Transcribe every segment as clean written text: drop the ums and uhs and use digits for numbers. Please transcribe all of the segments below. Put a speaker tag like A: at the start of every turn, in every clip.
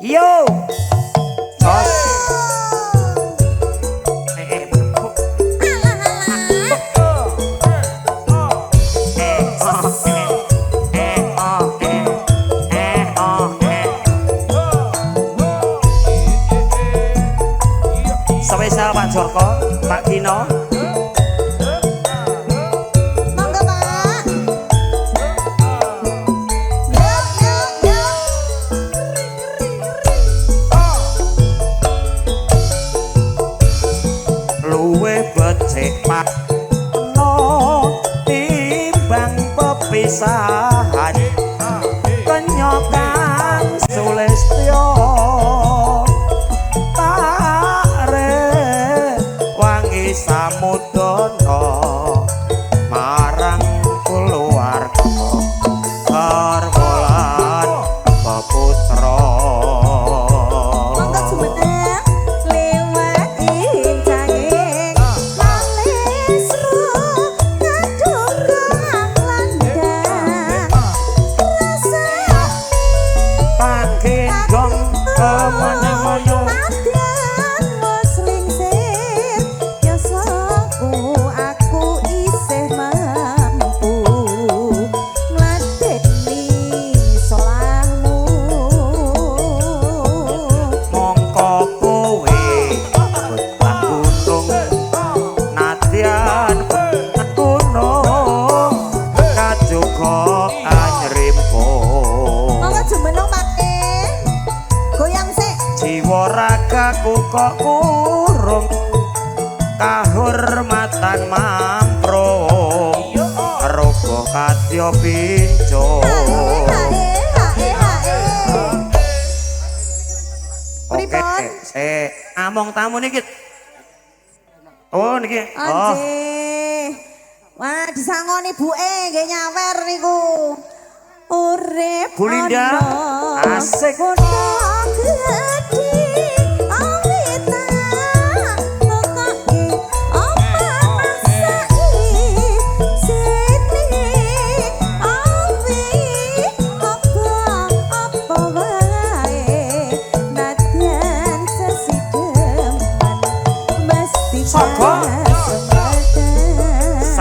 A: Yo. Sos. Spesial Pak Joko, Pak Kino.
B: Monggo Pak. Yuk yuk yuk.
A: Luwe becik Pak no timbang pepisahan kenyokan Sulistyo Samudana marang kulawarga karwolan peputra
B: Monggo Jumeneng liwat ing janging malisru kadurung landang rasa
A: pakai gong kemeneng-meneng ragaku kok urung kahormatan mamprung rogo kadya pinco oke among tamu niki oh niki oh
B: wah disangoni buke nggih nyawer niku urip
A: Bu Linda asik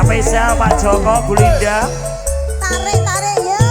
A: spesial Pak Joko Bu Linda
B: tarik yo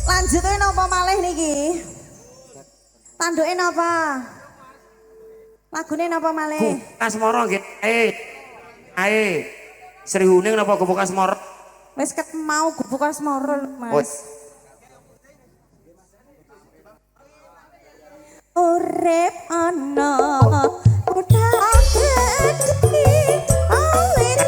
B: lanjutnya napa malih niki tanduke napa lagune napa malih
A: Kasmoro nggih ae Sri Huning napa Gubuk Kasmoro
B: wis ket mau Gubuk Kasmoro Mas urip ana udah gedhe awit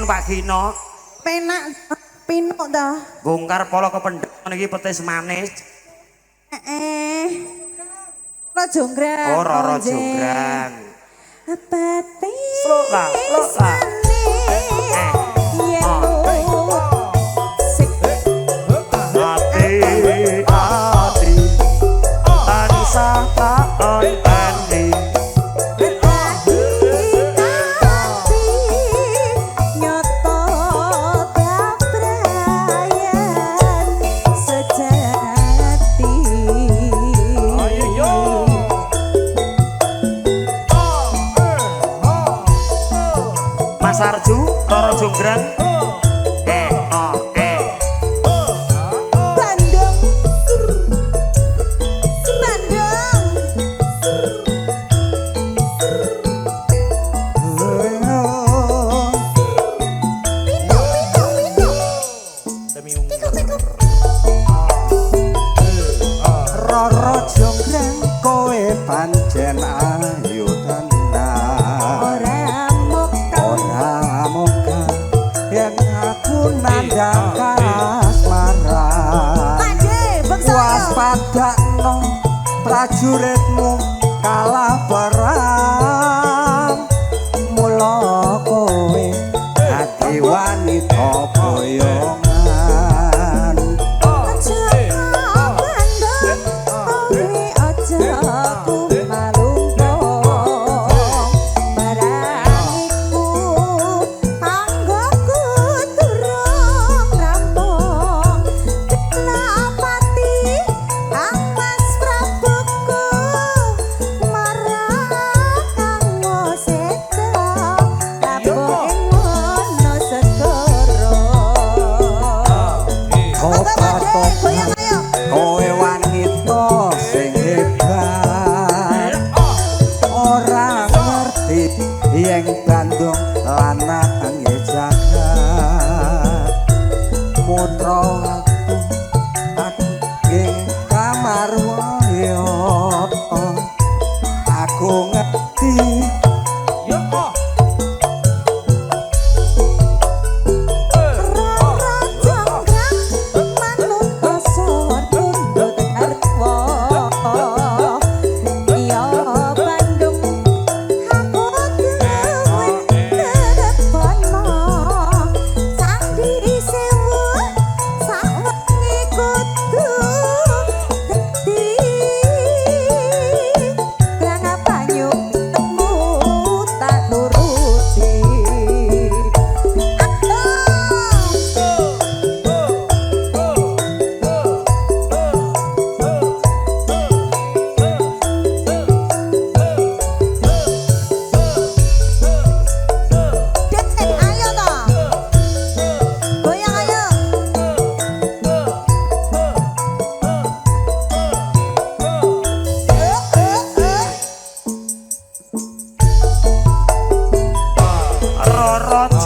A: Pak Gino.
B: Penak pinuk dah.
A: Bongkar polo kependek niki petis manis.
B: Roro jonggrang.
A: Oh, Roro jonggrang.
B: Petis.
A: Lola. Hati tansah taati. Mas Arju, Roro Jonggrang.
C: Roro jonggrang kowe pancen ayu tenan ora moga yen aku nandang kasmaran waspadakno prajuritmu kalah perang mula kowe dadi wanita boyongan. Kowe wanita sing hebat ora ngerti yen Bandung lanang jagat putra aku ing kamar wayo aku ngerti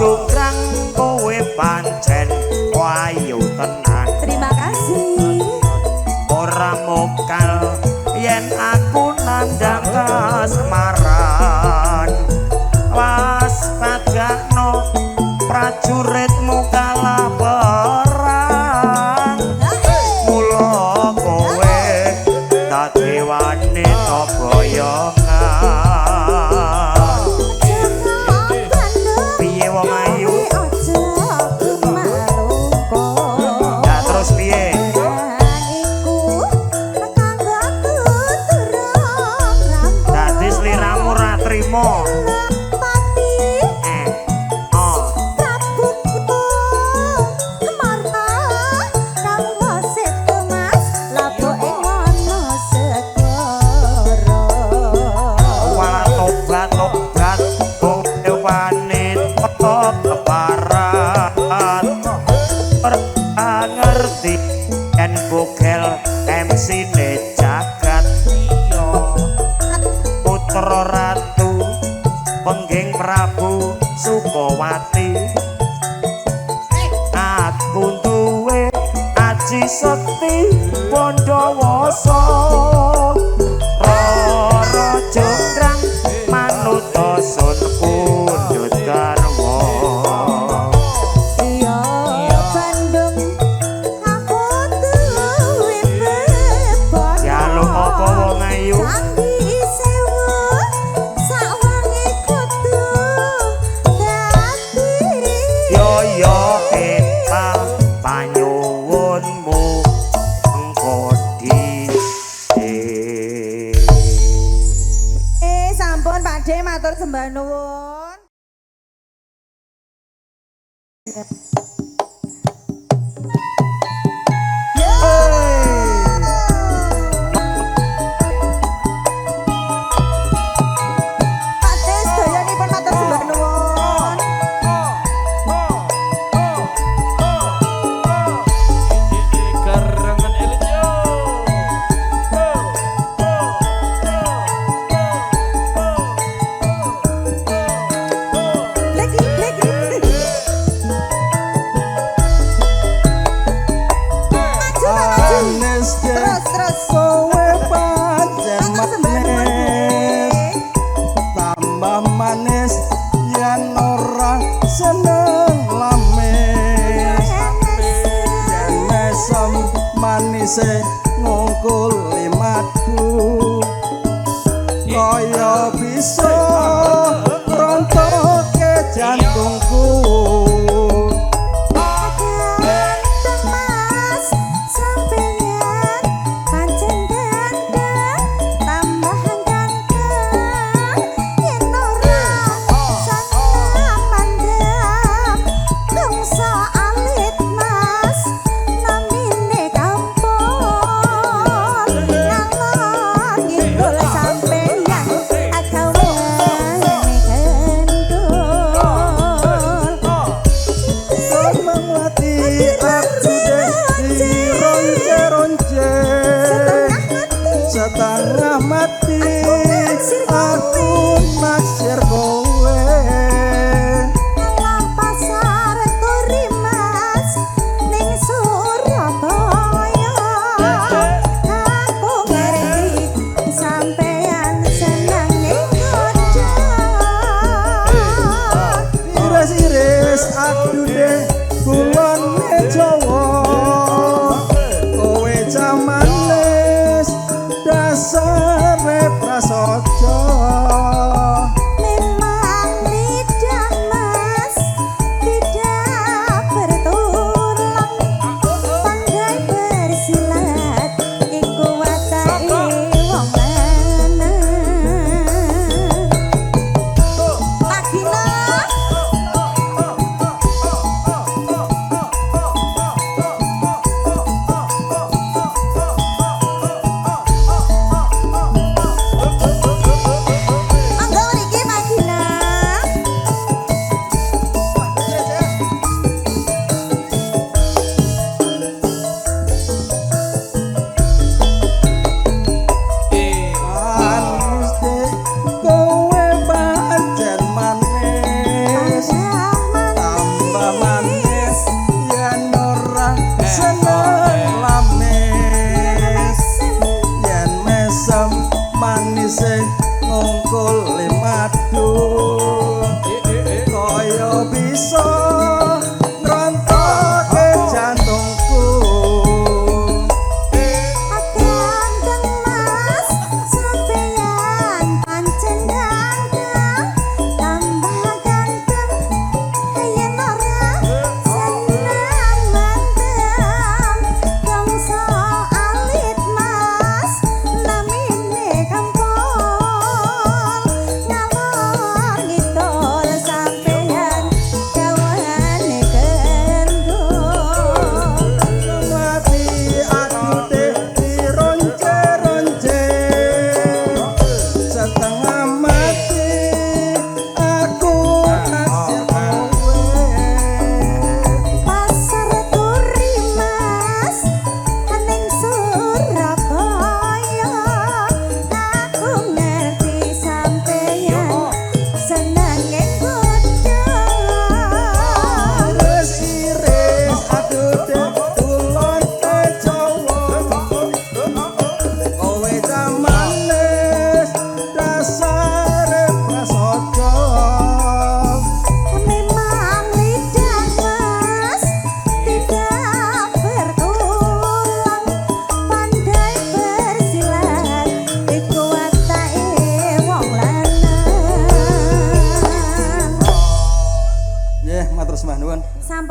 A: Jonggrang kowe pancen wayu tenan.
B: Terima kasih.
A: Ora mokal yen aku nandang kasmaran. Waspadakno prajuritmu kalah perang. Mula kowe dadi wanita boyongan. Jagat putra ratu pengging Prabu Sukawati aku duwe aji sekti Pandawasa Roro Jonggrang manut sun pundhut garwa ayu
B: Candi sewu sawangi kudu dadi
A: yo yo etang panyuwunmu engko di
B: sampun Pakde matur sembah nuwun. Pakde sedayanipun matur sembah nuwun.
D: Karangan elit yo.
B: Lagi. Maju.
C: Manis
B: Terus.
C: kowe pancen
B: Matur sembah nuwun,
C: manis
B: Bu.
C: tambah manis yen ora seneng lamis yen mesem manise ngungkul limatku kaya bisa rontoke jantungku
B: Ganteng mas sampeyan pancen ganteng tambahan ganteng yen ora seneng mandang bangsa alit mas namine kampung ngalor ngidul sampeyan agawane gendul
C: Mati aku di ronce-ronce setengah mati aku naksir kowe
B: Nang pasar turi mas ning Surabaya aku ngerti sampeyan seneng ning kodo
C: iris-iris aku deh kulone Jawa kowe jamanes dasare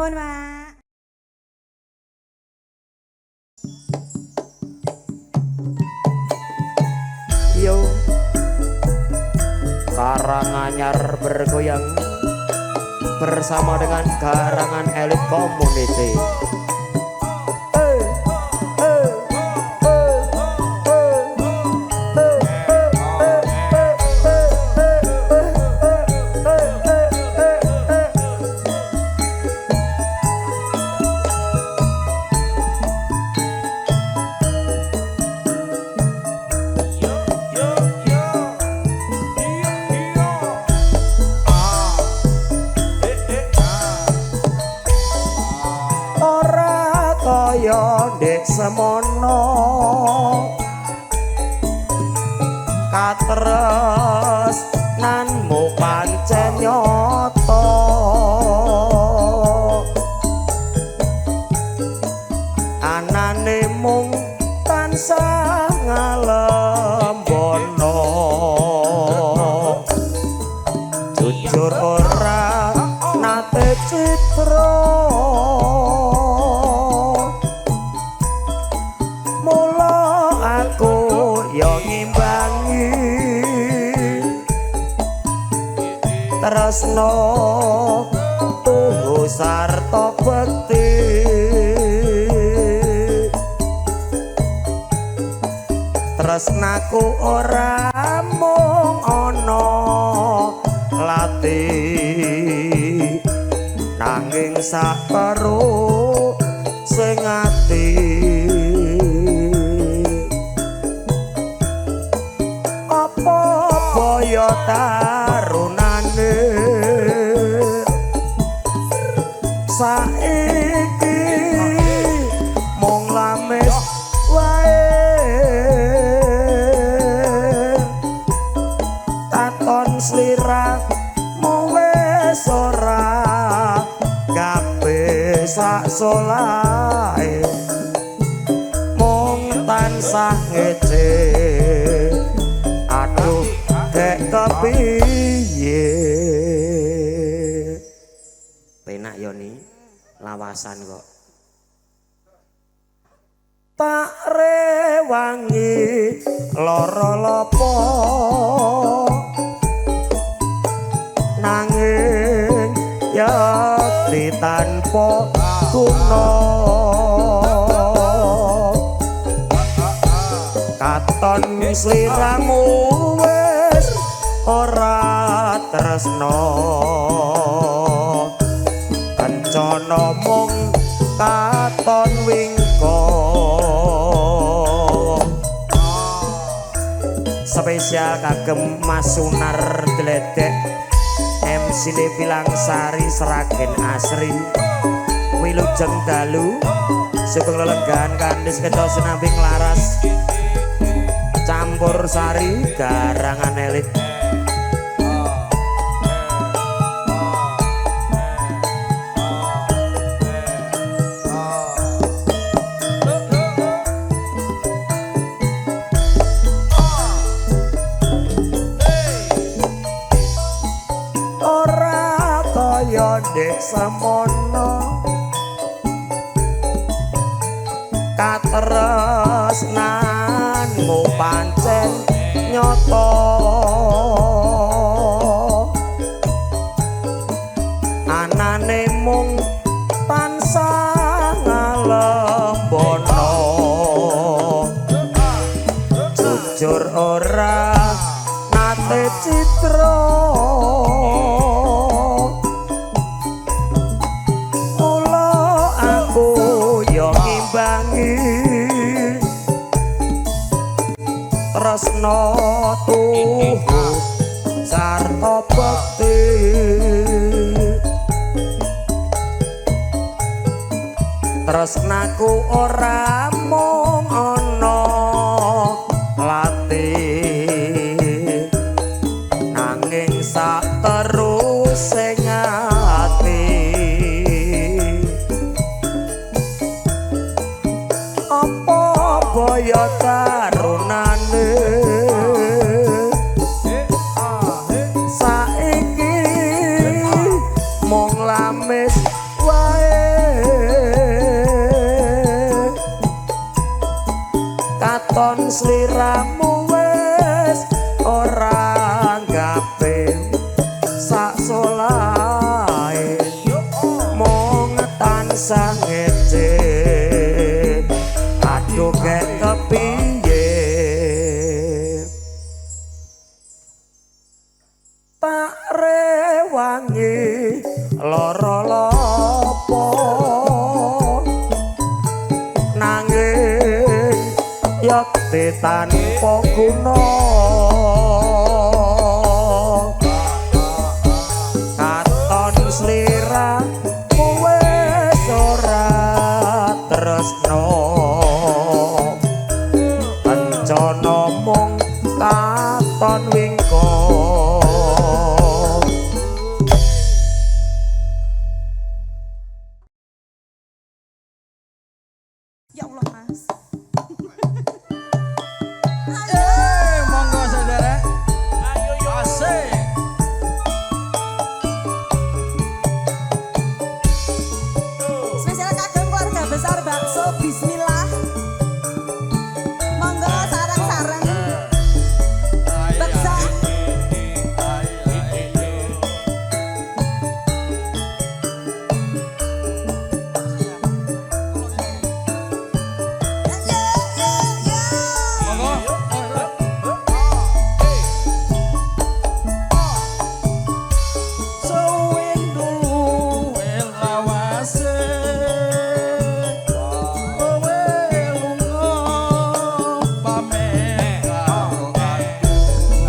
B: Sampun, Pak.
A: Yo Karanganyar bergoyang bersama dengan karangan elit community. Dek semono katres nanmu pancen nyoto anane mung tansah ngalembono jujur ora nate citra tresno tuhu sarta bekti tresnaku ora mung ana lati nanging sakaro sing ati apa boyo tarunane saiki mung lames wae taton slira mung wis ora kabeh sak solahe mung tansah ngece aduh dek kepiye penak yoni lawasan kok tak rewangi lara lopo nanging ya tanpa guna katon sliramu wis ora tresno kencana mung katon wingko spesial kagem Mas Sunar Dledek MC Bilang Sari Seragen Asri Wilujeng Dalu Sugeng Lelegan Kandis Keco Senambing Laras Campur Sari Garangan Elit dek semono katresnanmu pancen nyoto anane mung tansah ngalembono jujur ora nate citra tresno tuhu sarta bekti tresnaku ora mung ana lati nanging sak teruse ngati apa boyo tarunane saiki mung lames wae sliramu wis ora gape sak solae mong tansah ngece aduh kek kepiye tak rewangi lara lopo nanging yakti tanpa guna katon sliramu wis ora tresno kencana mung katon wingko
B: Ya Allah Mas.
C: Monggo saudara. Ayo yo. Asik.
B: Spesial kagem keluarga besar bakso bismillah. Monggo sarang-sarang. Bakso.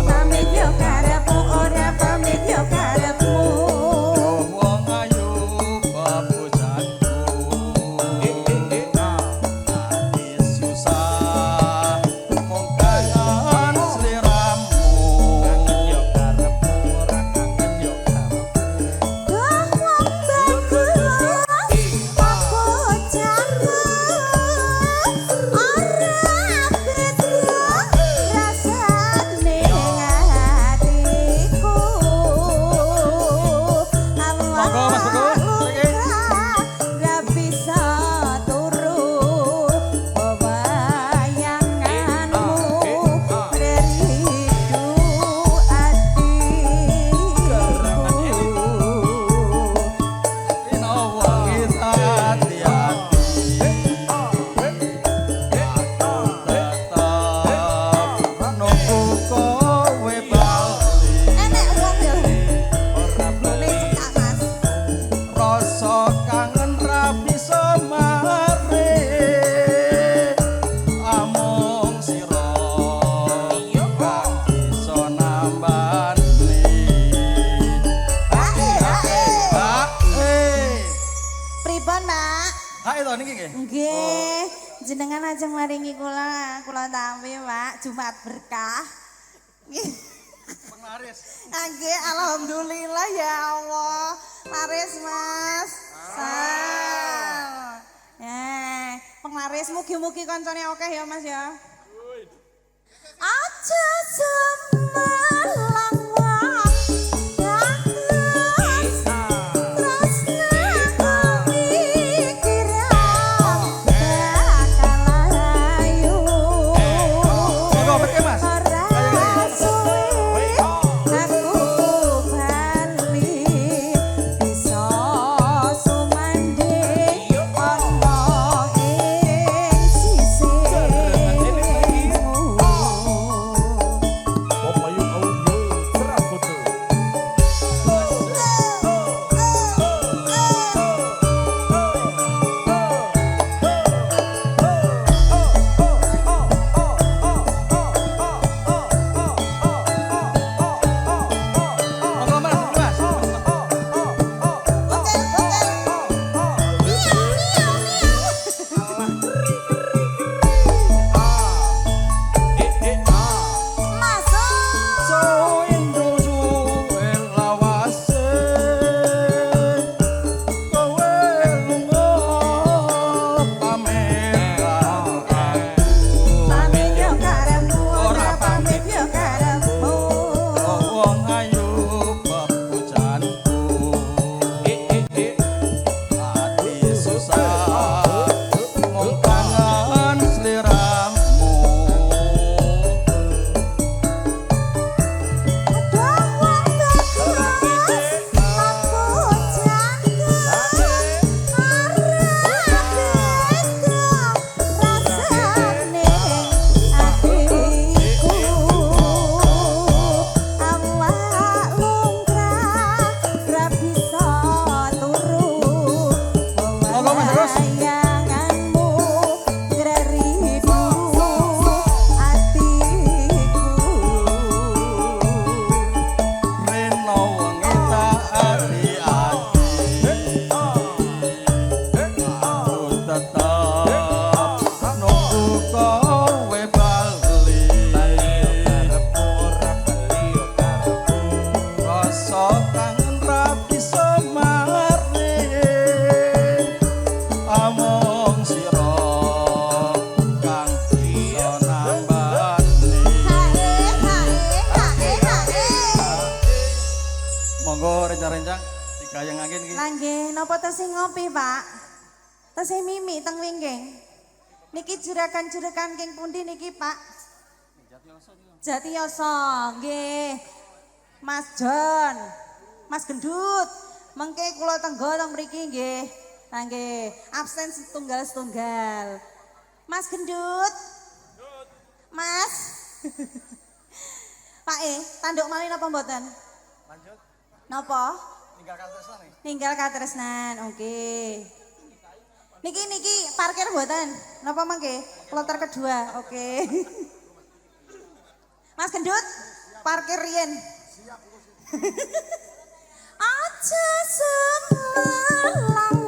B: Pamit yo karepmu ora pamit yo karepmu. Wah wong bagus aku jangan ora bedo rasane hatiku.
C: Monggo, Mas Teguh.
B: Gak bisa turu bayanganmu beridu hatiku. Enek wong yo boleh cekak Mas.
C: Rasa kangen ra bisa mare amung sira kang bisa nambani
B: Pripun, Mbak?
C: ha itu niki nggih
B: Nggih, jenengan ajeng maringi kula tampi, Mbak, Jumat berkah.
C: penglaris
B: Nggih, alhamdulillah ya Allah. Laris, Mas. Penglaris mugi-mugi kancane akeh ya, Mas ya. Aja semelang wong dados tresnaku mikir bakal ayu.
C: monggo pergi Mas
B: Ora suwe aku bali bisa sumandhe ana ing sisihmu.
C: monggo Mas
B: Masuk.
C: so indo suwe lawase kowe lunga pamit karo aku
B: Pamit yo karepmu ora pamit yo karepmu.
C: wong ayu bepujanku ati susah mung kangen sliramu
D: rencang-rencang digayang angin iki.
B: Nggih, napa tasih ngopi, Pak? Tasih mimi teng wingking. Niki juragan-juragan king pundi niki, Pak? Jatiyoso, nggih. Mas John, Mas Gendut, mengke kula tenggo teng mriki nggih. Nggih, absen setunggal-setunggal. Mas Gendut. Mas. Pak tanduk malih napa mboten?
D: Lanjut.
B: Napa?
D: Ninggal katresnan nih.
B: Ninggal katresnan, oke. Niki parkir mboten? Napa mangke? Kloter kedua, oke. Mas Gendut, parkir riyen. Siap. Aja semalam.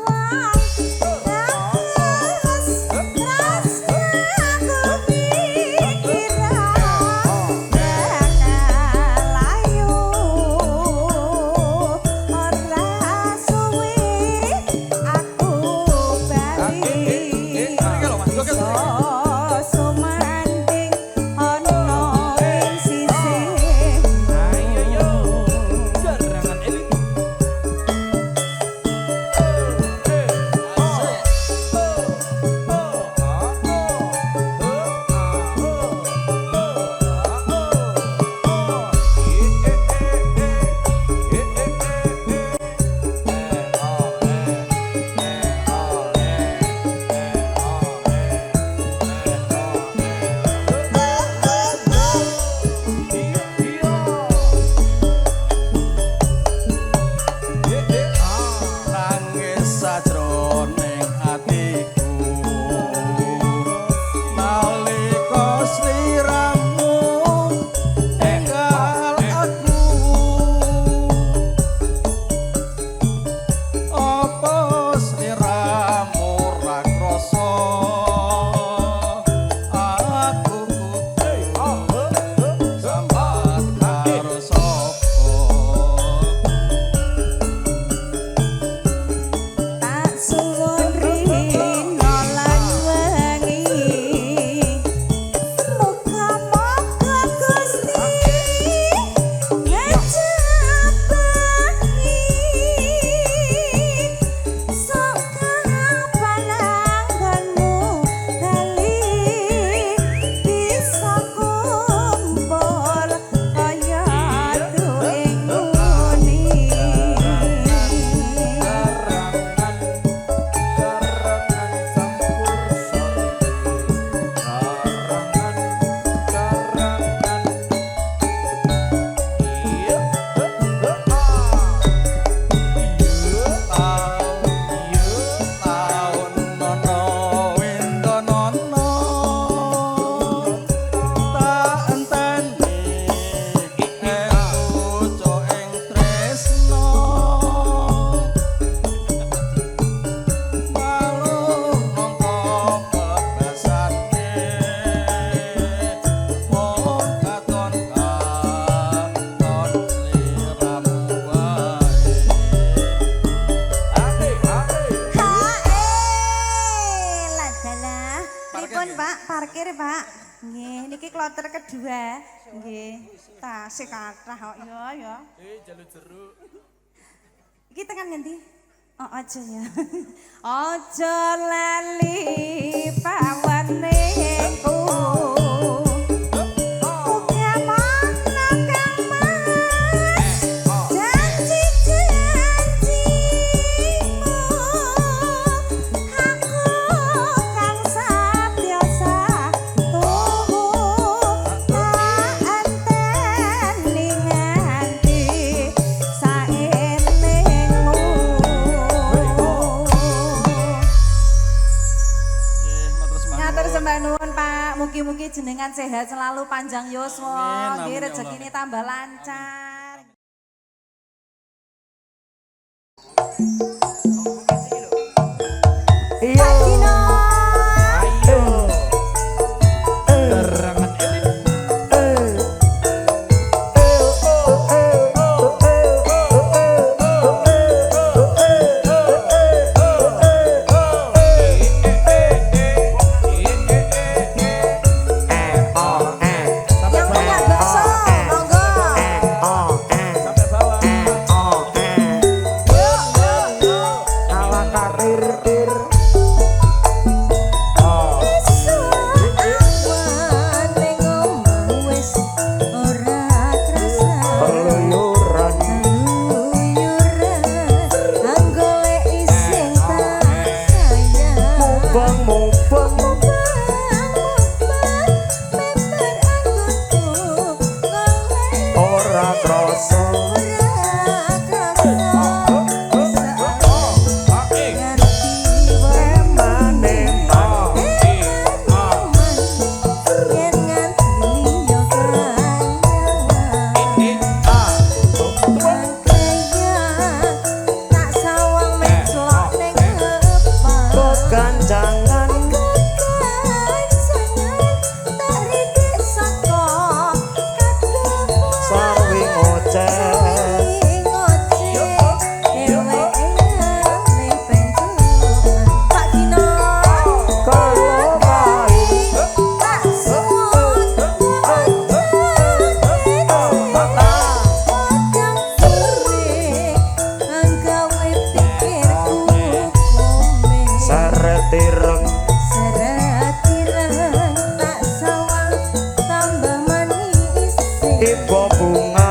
B: kloter kedua. Nggih. Tasih kathah kok ya.
D: Jalur jeruk.
B: Iki tekan ngendi? Oh, aja ya. Aja lali paweneku. Mugi-mugi jenengan sehat selalu, panjang yuswa, nggih rezekine tambah lancar.
A: Iya. Ayo. tiba bunga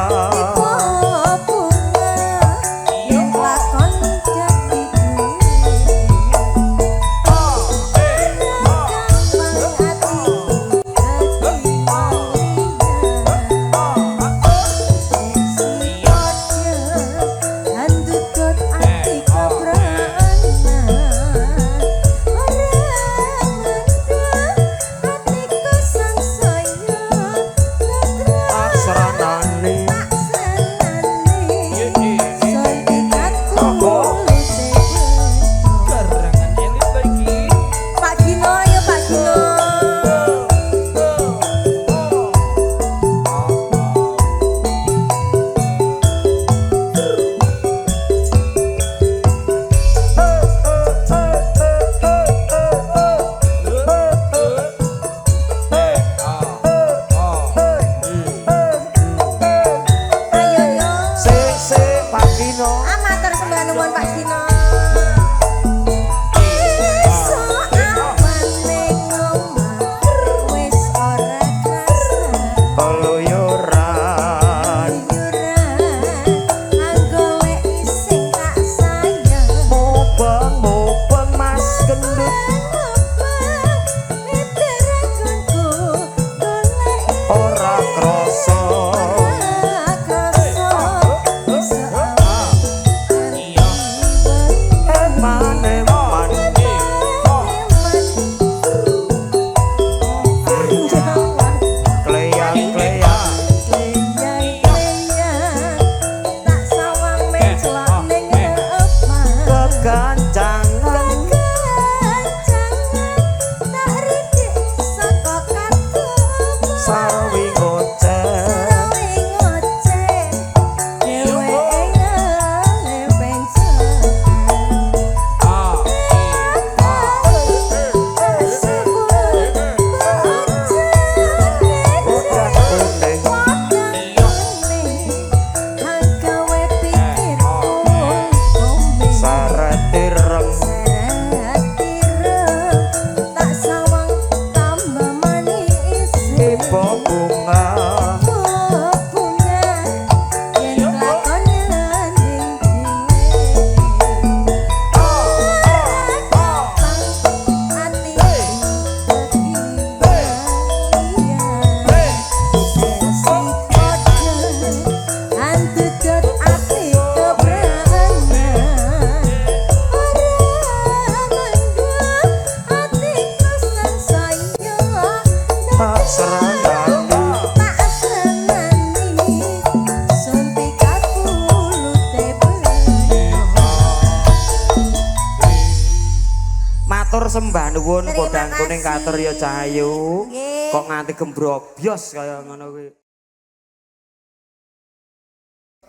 A: sembah nuwun podang kuning katur ya Cahayu. Kok nganti gembrobyos kaya ngono kuwi.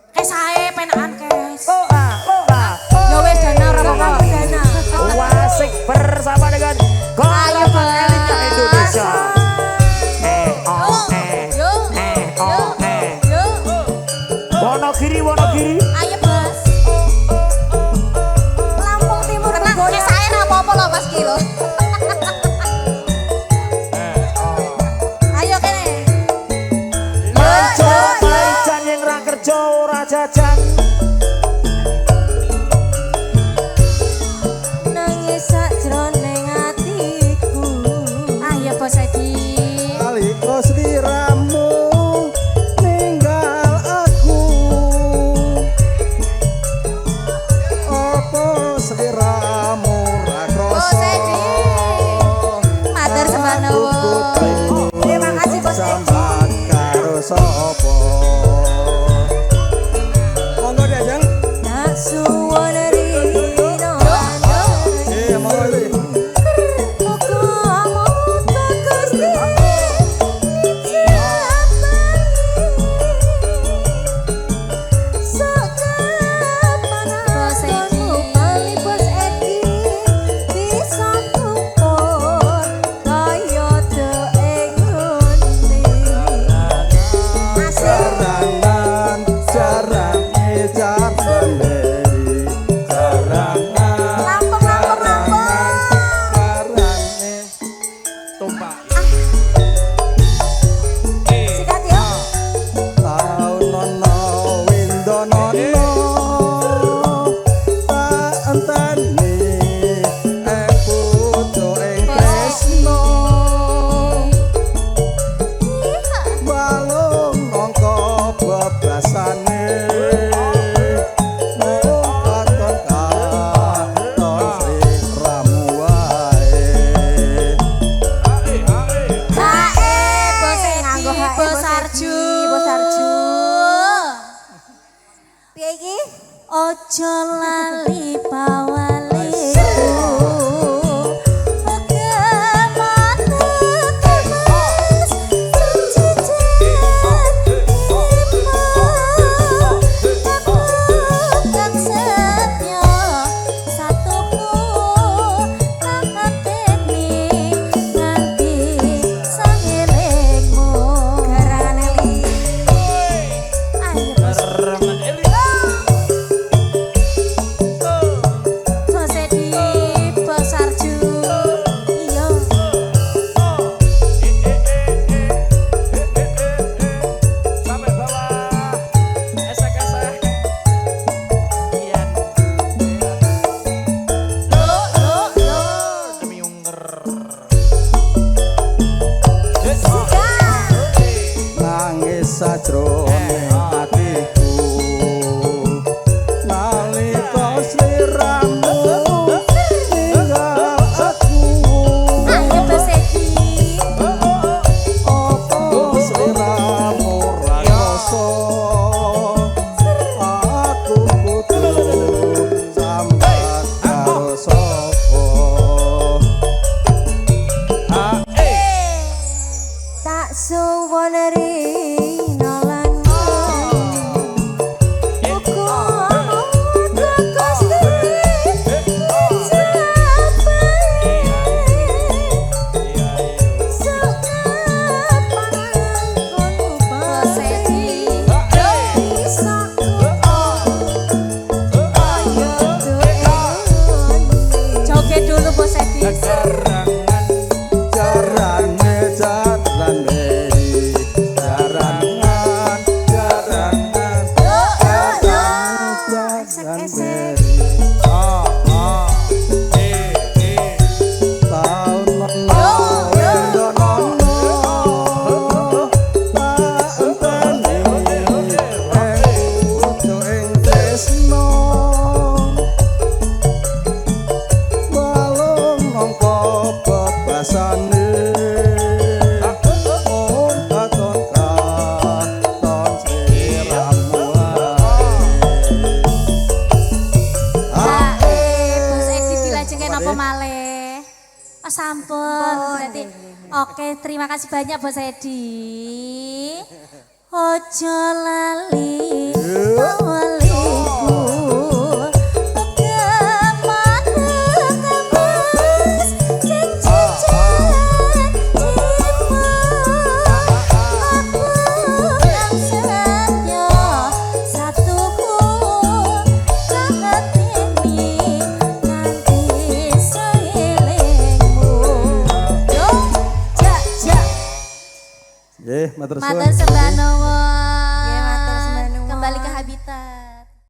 B: Kes ae penakan kes. Ya wedana ora apa-apa wedana.
A: Wasik bersama dengan golongan elit Indonesia. Wonogiri, Wonogiri.
B: Ayo Bos. Lampung Timur Tenang, kes ae ora apa-apa lho Mas ki lho. Ayo kene.
A: Coba jan yang ra kerja ora jajan.
B: Nangis sajroning atiku. Ayo Bos Edi.
C: Nalika sliramu ninggal aku, apa sliramu ra krasa?
B: Bos Edi. Matur sembah nuwun. Terima kasih Bos Edi.
C: Sambat karo sapa? Monggo Dajeng.
B: Nak suwon rino.
C: Iya monggo iki.
B: Asik. Sarju. Bos Sarju. Piye iki? Ojo lali pawaliku.
C: Sajroning atiku nalika sliramu ninggal aku
B: Ayo Bos Edi.
C: apa sliramu ra rasa aku kudu sambat karo sapa
B: Tak suwon sampun. Berarti oke, terima kasih banyak Bos Edi. Ojo lali pawaliku.
C: Nggih, matur suwun.
B: Matur sembah nuwun. Kembali ke habitat.